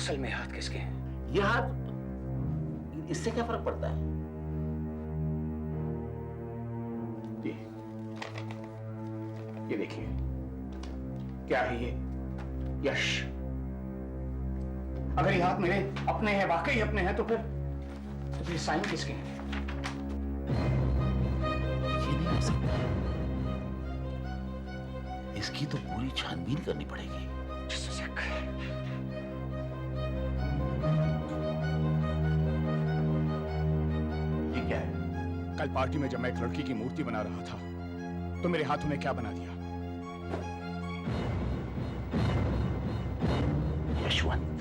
असल में हाथ किसके हैं? ये हाथ, इससे क्या फर्क पड़ता है? ये देखिए, क्या है ये? यश। अगर ये हाथ मेरे अपने हैं, वाकई अपने हैं, तो फिर साइन किसके हैं? ये नहीं हो सकता। इसकी तो पूरी छानबीन करनी पड़ेगी। ये क्या है? कल पार्टी में जब मैं एक लड़की की मूर्ति बना रहा था तो मेरे हाथों ने क्या बना दिया? यशवंत।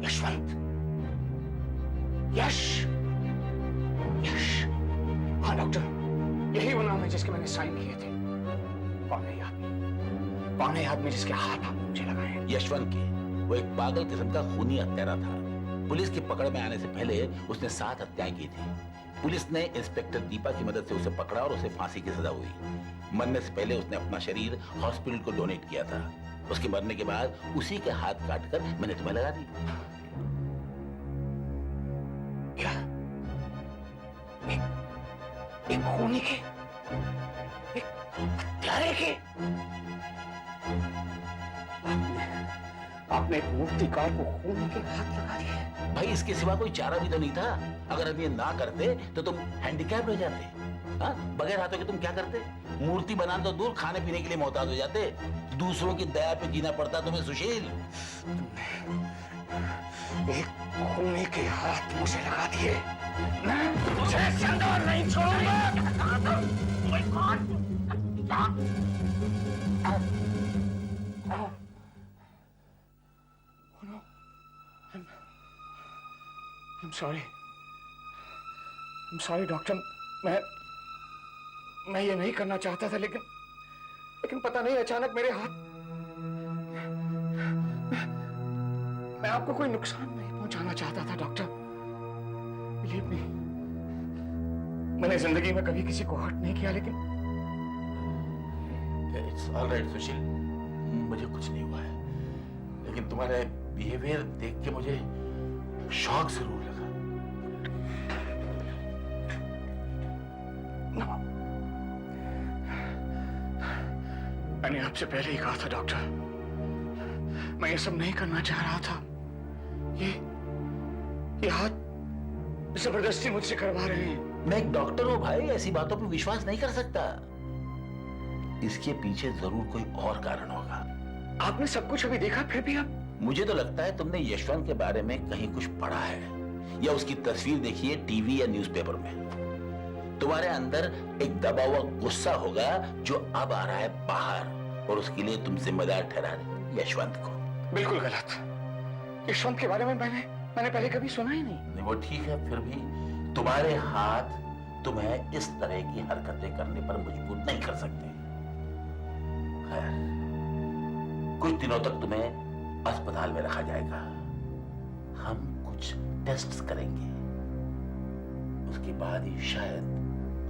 यशवंत। यश। यश। हाँ डॉक्टर, यही वो नाम है जिसके मैंने साइन किए थे। कौन है ये आदमी? कौन है आदमी जिसके हाथ आपने मुझे लगाए हैं? यशवंत की। वो एक पागल किस्म का खूनी हत्यारा था। पुलिस की पकड़ में आने से पहले उसने 7 हत्याएं की थी। पुलिस ने इंस्पेक्टर दीपा की मदद से उसे पकड़ा और उसे फांसी की सजा हुई। मरने से पहले उसने अपना शरीर हॉस्पिटल को डोनेट किया था। उसके मरने के बाद उसी के हाथ काटकर मैंने तुम्हें लगा दी। क्या? एक खूनी के, एक हत्यारे के? आपने एक मूर्तिकार को खून के हाथ लगा दिए? भाई इसके सिवा कोई चारा भी तो नहीं था। अगर हम ये ना करते तो तुम हैंडीकैप रह जाते। हाँ, बगैर हाथों के तुम क्या करते? मूर्ति बनाना तो दूर, खाने पीने के लिए मोहताज हो जाते। दूसरों की दया पे जीना पड़ता तुम्हें सुशील। एक खूनी के हाथ मुझे लगा दिए। मैं तुझे जिंदा नहीं छोड़ूंगा। I'm sorry. I'm sorry doctor. मैं ये नहीं करना चाहता था, लेकिन पता नहीं अचानक मेरे हाथ। मैं आपको कोई नुकसान नहीं पहुंचाना चाहता था डॉक्टर। बिलीव मी, मैंने जिंदगी में कभी किसी को हर्ट नहीं किया, लेकिन इट्स ऑल राइट सुशील, मुझे कुछ नहीं हुआ है। लेकिन तुम्हारे बिहेवियर देख के मुझे शौक जरूर लगा। मैंने आपसे पहले ही कहा था डॉक्टर, मैं ये सब नहीं करना चाह रहा था। ये हाथ जबरदस्ती मुझसे करवा रहे हैं। मैं एक डॉक्टर हूं भाई, ऐसी बातों पर विश्वास नहीं कर सकता। इसके पीछे जरूर कोई और कारण होगा। आपने सब कुछ अभी देखा, फिर भी आप? मुझे तो लगता है तुमने यशवंत के बारे में कहीं कुछ पढ़ा है या उसकी तस्वीर देखी है टीवी या न्यूज़पेपर में। तुम्हारे अंदर एक दबा हुआ गुस्सा होगा जो अब आ रहा है बाहर, और उसके लिए तुम जिम्मेदार ठहरा रहे यशवंत को। बिल्कुल गलत। यशवंत के बारे में मैंने पहले कभी सुना ही नहीं। वो ठीक है, फिर भी तुम्हारे हाथ तुम्हें इस तरह की हरकतें करने पर मजबूर नहीं कर सकते। खैर, कुछ दिनों तक तुम्हें अस्पताल में रखा जाएगा। हम कुछ टेस्ट्स करेंगे, उसके बाद ही शायद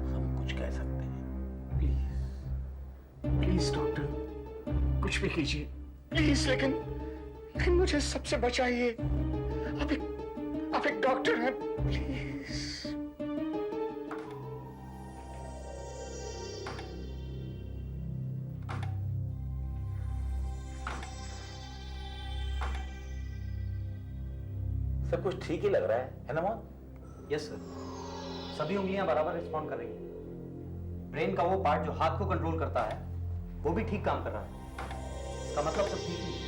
हम कुछ कह सकते हैं। प्लीज डॉक्टर, कुछ भी कीजिए प्लीज, लेकिन मुझे सबसे बचाइए। आप एक डॉक्टर हैं, प्लीज। सब कुछ ठीक ही लग रहा है ना मोहन? यस सर, सभी उंगलियां बराबर रिस्पॉन्ड कर रही हैं। ब्रेन का वो पार्ट जो हाथ को कंट्रोल करता है वो भी ठीक काम कर रहा है। इसका मतलब सब ठीक ही है।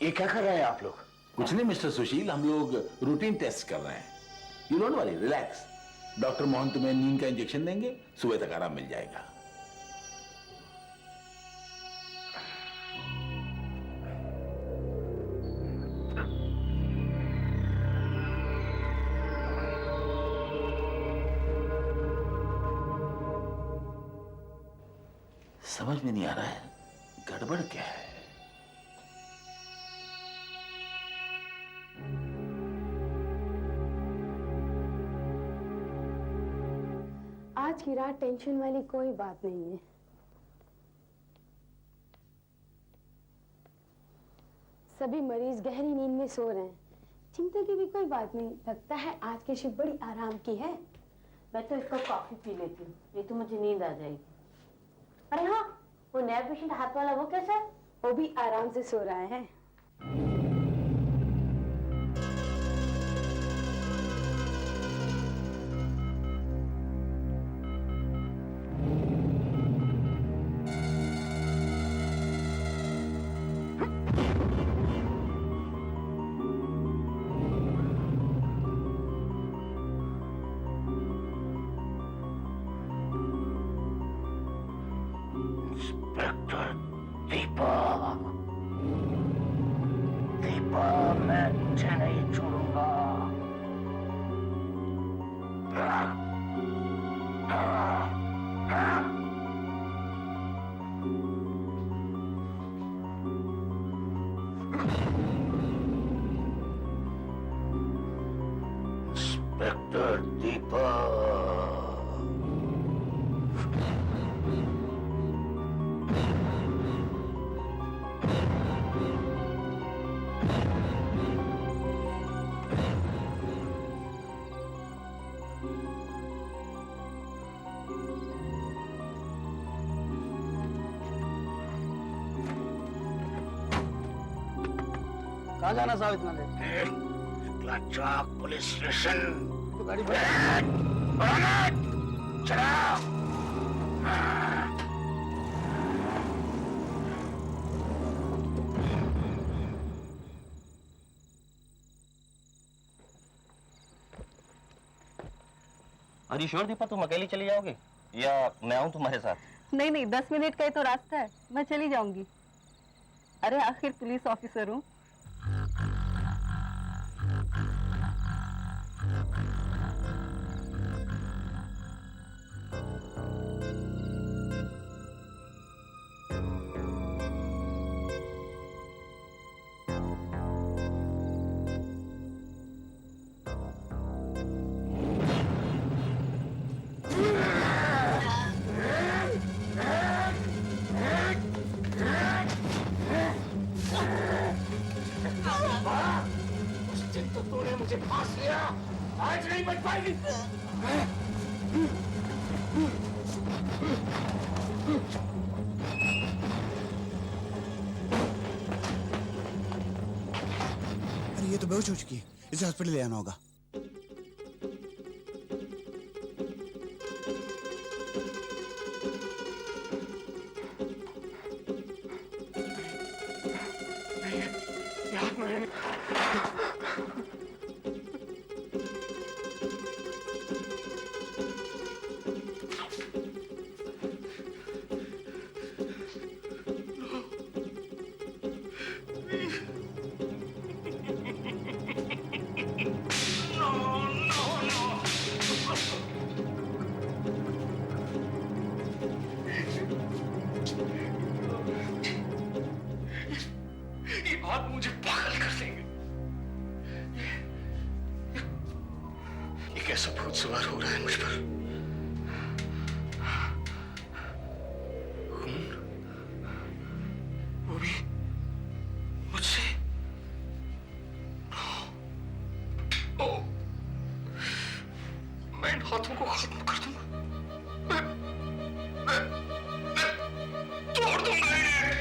ये क्या कर रहे हैं आप लोग? कुछ नहीं मिस्टर सुशील, हम लोग रूटीन टेस्ट कर रहे हैं। You don't worry, relax. Doctor Mohan तुम्हें नींद का इंजेक्शन देंगे, सुबह तक आराम मिल जाएगा। समझ में नहीं आ रहा है गड़बड़ क्या है। आज की रात टेंशन वाली कोई बात नहीं है। सभी मरीज गहरी नींद में सो रहे हैं। चिंता की भी कोई बात नहीं। लगता है आज की शिफ्ट बड़ी आराम की है। मैं तो इसको कॉफी पी लेती हूँ, नहीं तो मुझे नींद आ जाएगी। अरे हाँ, वो नया पेशेंट हाथ वाला, वो कैसा है? वो भी आराम से सो रहा है। इंस्पेक्टर दीपा, दीपा मैं तुझे नहीं छोड़ूंगा। इंस्पेक्टर दीपा, कहाँ जाना साहब इतना देर? चौक पुलिस स्टेशन। तो गाड़ी चलो। अरे श्योर दीपा, तुम अकेली चली जाओगी या मैं आऊं तुम्हारे साथ? नहीं नहीं, 10 मिनट का ही तो रास्ता है, मैं चली जाऊंगी। अरे आखिर पुलिस ऑफिसर हूँ। उस दिन तो तूने मुझे फांस लिया, आज नहीं बच पाएगी। अरे ये तो बेहोश हो चुकी है, इसे हॉस्पिटल ले आना होगा। याद में ये बात मुझे पागल कर देंगे। ये कैसा भूत सवार हो रहा है मुझ पर? खून, वो भी मुझसे। ओ, मैं इन हाथों को खत्म कर दूंगा। मैं तोड़ दूंगा इन्हें।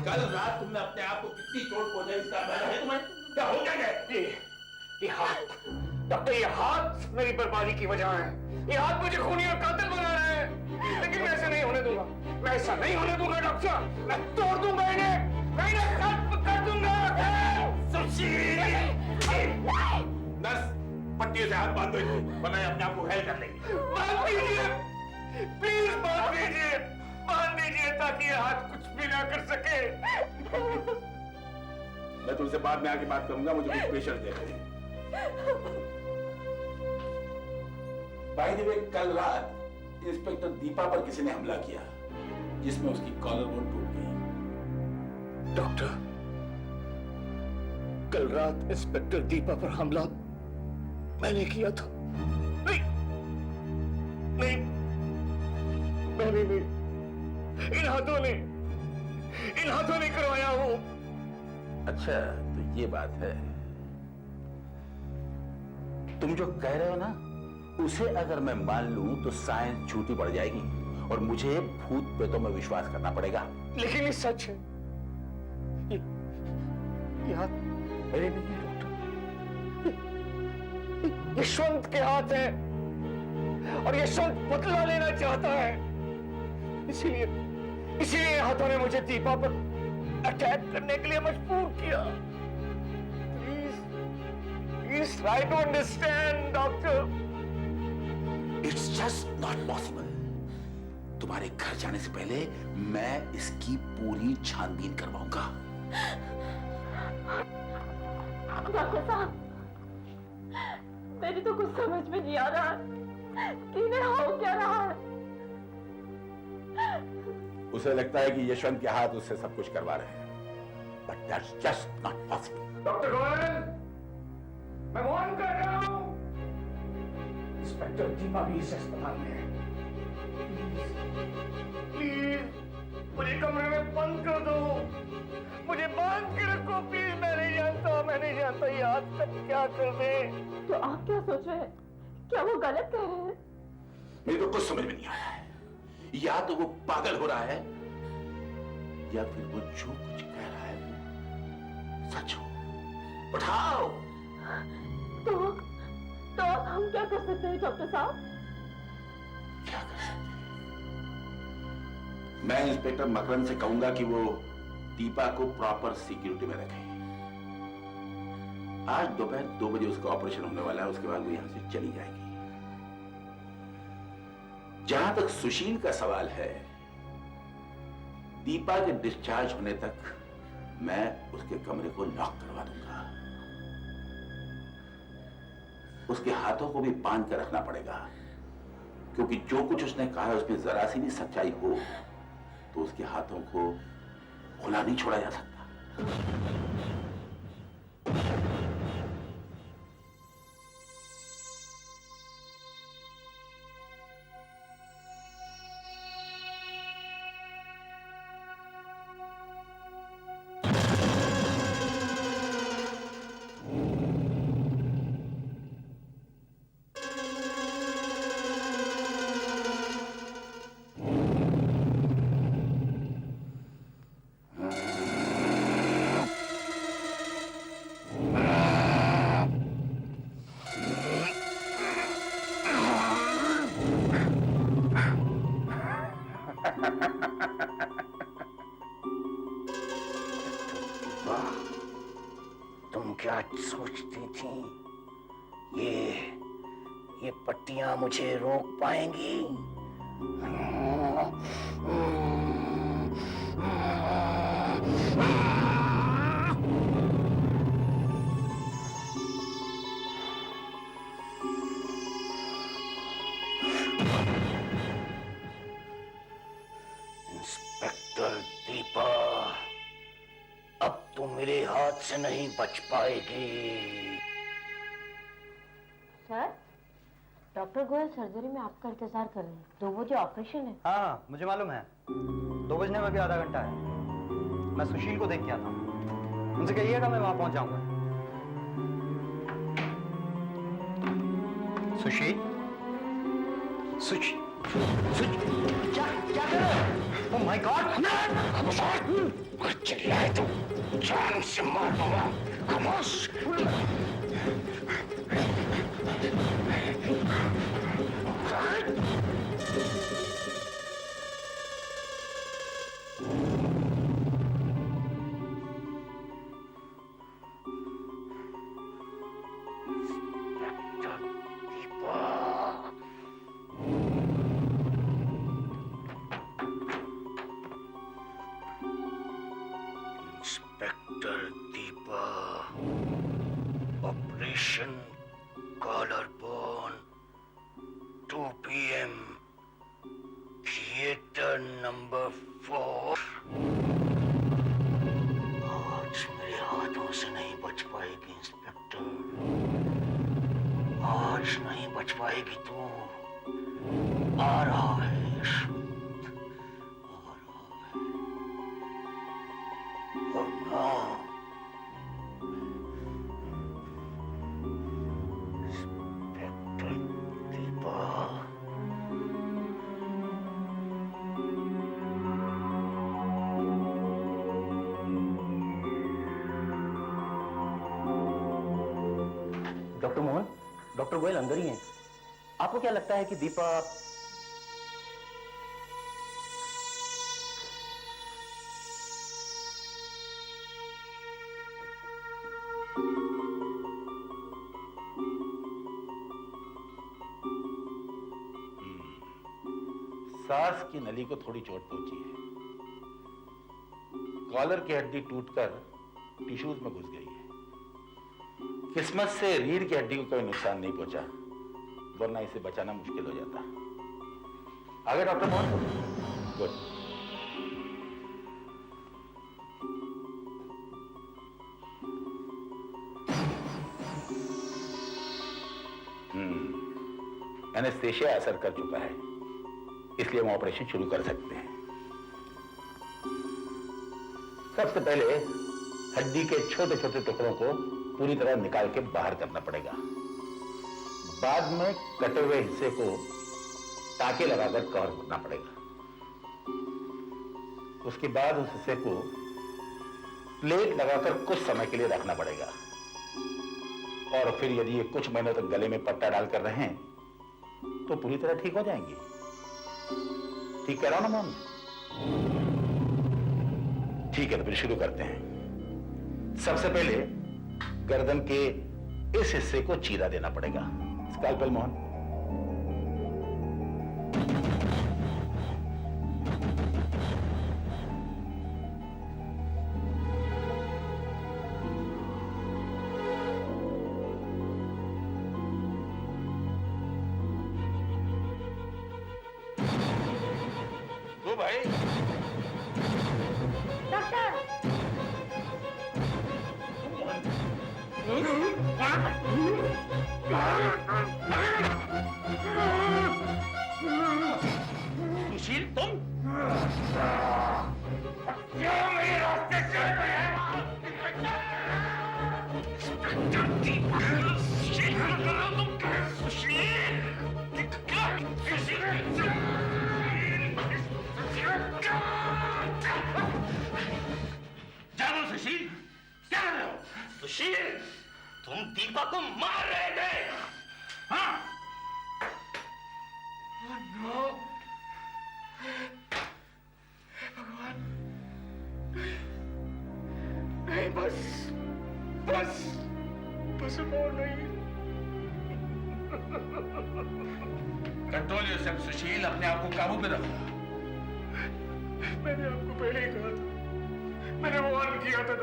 कल रात तुमने अपने आप को कितनी चोट पहुंचाई इसका अंदाजा है तुम्हें? क्या हो क्या गया? ये हाथ, डॉक्टर, ये हाथ मेरी बर्बादी की वजह है। ये हाथ मुझे खूनी और कातिल बना रहा है। मैं ऐसा नहीं होने दूंगा डॉक्टर। मैं तोड़ दूंगा इन्हें, मैं इन्हें खत्म कर दूंगा। नर्स, पट्टियों से हाथ बांध दो इनके, वरना ये अपने आप को घायल कर लेंगे। बांध दीजिए, प्लीज बांध दीजिए, बांध दीजिए ताकि ये हाथ कुछ भी ना कर सके। मैं तुमसे बाद में आके बात करूंगा, मुझे कुछ पेशेंट दे रहे हैं। बाय द वे, कल रात इंस्पेक्टर दीपा पर किसी ने हमला किया, जिसमें उसकी कॉलर बोन टूट गई। डॉक्टर, कल रात इंस्पेक्टर दीपा पर हमला मैंने किया था। नहीं, नहीं, मैंने नहीं, इन हाथों ने करवाया हूं। अच्छा, तो ये बात है। तुम जो कह रहे हो ना, उसे अगर मैं मान लूं तो साइंस झूठी पड़ जाएगी और मुझे भूत प्रेतों में विश्वास करना पड़ेगा। लेकिन ये सच है। ये हाथ मेरे नहीं है डॉक्टर, यशवंत के हाथ है और यशवंत बदला लेना चाहता है। इसीलिए हाथों ने मुझे दीपा पर अटैक करने के लिए मजबूर किया। Please try to understand doctor. It's just not possible. तुम्हारे घर जाने से पहले मैं इसकी पूरी छानबीन करवाऊंगा। डॉक्टर साहब, मेरी तो कुछ समझ में नहीं आ रहा कि इन्हें हो क्या रहा है। उसे लगता है कि यशवंत के हाथ उससे सब कुछ करवा रहे हैं, but that's just not possible. Doctor Goyal, मैं वार्न कर रहा हूं। इंस्पेक्टर दीपा भी इस अस्पताल में है। प्लीज मुझे कमरे में बंद कर दो, मुझे बांध के रखो प्लीज। मैं नहीं जानता ये हाथ कब क्या कर दे। तो आप क्या सोच रहे हैं? क्या वो गलत कह रहे हैं? मेरे को कुछ समझ में नहीं आ रहा है। या तो वो पागल हो रहा है या फिर वो जो कुछ कह रहा है वो सच हो। उठाओ। तो अब हम क्या कर सकते हैं डॉक्टर साहब? क्या कर सकते हैं? मैं इंस्पेक्टर मकरंद से कहूंगा कि वो दीपा को प्रॉपर सिक्योरिटी में रखे। आज दोपहर 2 बजे उसका ऑपरेशन होने वाला है, उसके बाद वो यहां से चली जाएगी। जहां तक सुशील का सवाल है, दीपा के डिस्चार्ज होने तक मैं उसके कमरे को लॉक करवा दूंगा। उसके हाथों को भी बांध कर रखना पड़ेगा, क्योंकि जो कुछ उसने कहा है उसमें जरा सी भी सच्चाई हो तो उसके हाथों को खुला नहीं छोड़ा जा सकता। तुम क्या सोचती थी ये पट्टियां मुझे रोक पाएंगी? इंस्पेक्टर दीपा, अब तू मेरे हाथ से नहीं बच पाएगी। सर, डॉक्टर गोयल सर्जरी में आपका इंतजार कर रहे हैं। 2 बजे ऑपरेशन है। हाँ, मुझे मालूम है। 2 बजने में भी आधा घंटा है। मैं सुशील को देख के आता हूँ। उनसे कहिएगा मैं वहां पहुंच जाऊंगा। सुशील, क्या कर रहे हो? Oh my God! चिल्लाए तो जान से मार दूंगा। खामोश। Collarbone, 2 p.m. Theater number 4. आज मेरे हाथों से नहीं बच पाएगी इंस्पेक्टर, आज नहीं बच पाएगी तू। आ रहा है यशवंत, आ रहा है। और ना inspector Deepa. Doctor Mohan, doctor Goyal अंदर ही हैं। आपको क्या लगता है कि दीपा? सांस की नली को थोड़ी चोट पहुंची है। कॉलर की हड्डी टूटकर टिश्यूज में घुस गई है। किस्मत से रीढ़ की हड्डी को कोई नुकसान नहीं पहुंचा, वरना इसे बचाना मुश्किल हो जाता। आगे डॉक्टर मोहन। गुड। एनेस्थेशिया असर कर चुका है, इसलिए हम ऑपरेशन शुरू कर सकते हैं। सबसे पहले हड्डी के छोटे छोटे टुकड़ों को पूरी तरह निकाल के बाहर करना पड़ेगा। बाद में कटे हुए हिस्से को टाके लगाकर कवर करना पड़ेगा। उसके बाद उस हिस्से को प्लेट लगाकर कुछ समय के लिए रखना पड़ेगा। और फिर यदि ये कुछ महीनों तक गले में पट्टा डालकर रहे तो पूरी तरह ठीक हो जाएंगे। ठीक कह रहा हूं ना मोहन? ठीक है, तो फिर शुरू करते हैं। सबसे पहले गर्दन के इस हिस्से को चीरा देना पड़ेगा। स्कैल्पेल मोहन। तो भाई सुशील, तुम क्यों मेरे रास्ते से जानो सुशील, क्या कर रहे हो? सुशील, तुम दीपा को मार रहे थे, हाँ? नो, भगवान, नहीं, बस और नहीं। कंट्रोल योरसेल्फ सुशील, अपने आप को काबू में रखो। मैंने आपको पहले ही कहा था, मैंने वार्न किया था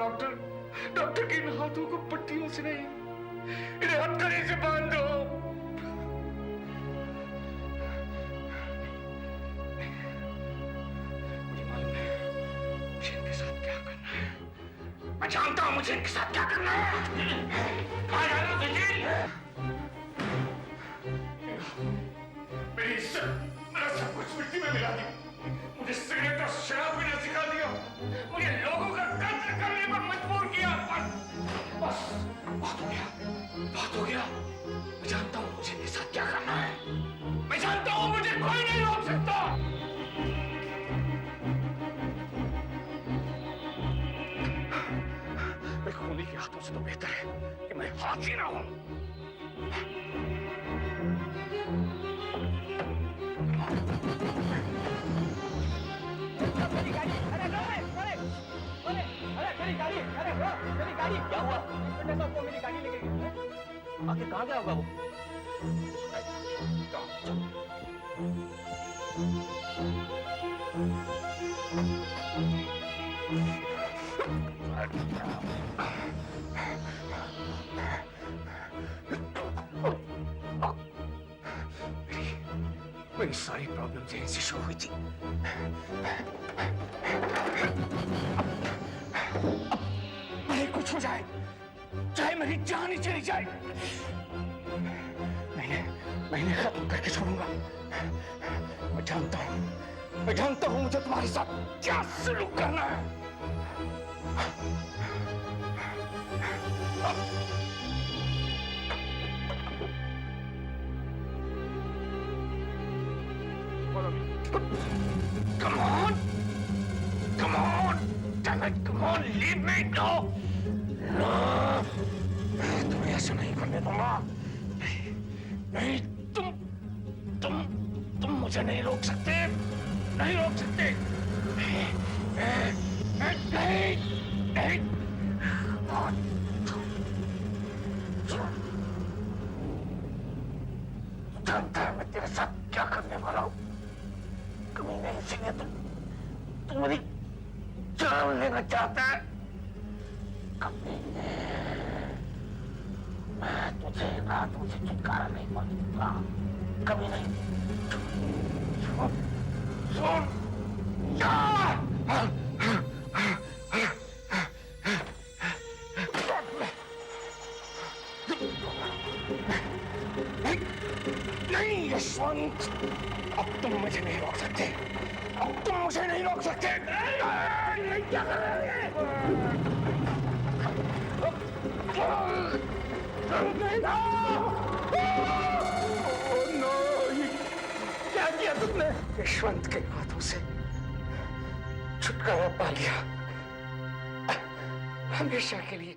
डॉक्टर के इन हाथों को पट्टियों से नहीं, इन्हें हथकड़ी से बांध दो। मुझे मालूम है मुझे इनके साथ क्या करना है। मैं जानता हूं मुझे इनके साथ क्या करना है। कहाँ जा रहे हो सुशील? मेरी इज्जत, मेरा सब कुछ मिट्टी में मिला दिया। मुझे सिगरेट और शराब पीना सिखा दिया। मुझे लोगों का कत्ल करने पर मजबूर किया। बस बात हो गया। मैं जानता हूँ मुझे इनके साथ क्या करना है। मैं जानता हूँ मुझे कोई नहीं रोक सकता। मैं खूनी के हाथों से तो बेहतर है कि मैं हाथी ना हूं। क्या हुआ? मेरी गाड़ी लेके गए। आखिर कहाँ गया होगा वो? मेरी सारी प्रॉब्लम्स यहीं से शुरू हुई थी। भले कुछ हो जाए, चाहे मेरी जान ही चली जाए, मैंने खत्म करके छोड़ूंगा। मैं जानता हूं मुझे तुम्हारे साथ क्या सलूक करना है। Come on! Damn it, come on, leave me! No! तुम्हें ऐसा नहीं करने दूंगा। नहीं, तुम मुझे नहीं रोक सकते। नहीं। जानता है मैं तेरे साथ क्या करने वाला हूँ। कभी नहीं, इसलिए तू मेरी जान लेना चाहता है। कभी मैं तुझे छुटकारा नहीं पाने दूंगा। कभी नहीं। सुन। नहीं यशवंत, अब तुम मुझे नहीं रोक सकते। नहीं, क्या कर रहे हैं? क्या किया तुमने? यशवंत के हाथों से छुटकारा पा लिया, हमेशा के लिए।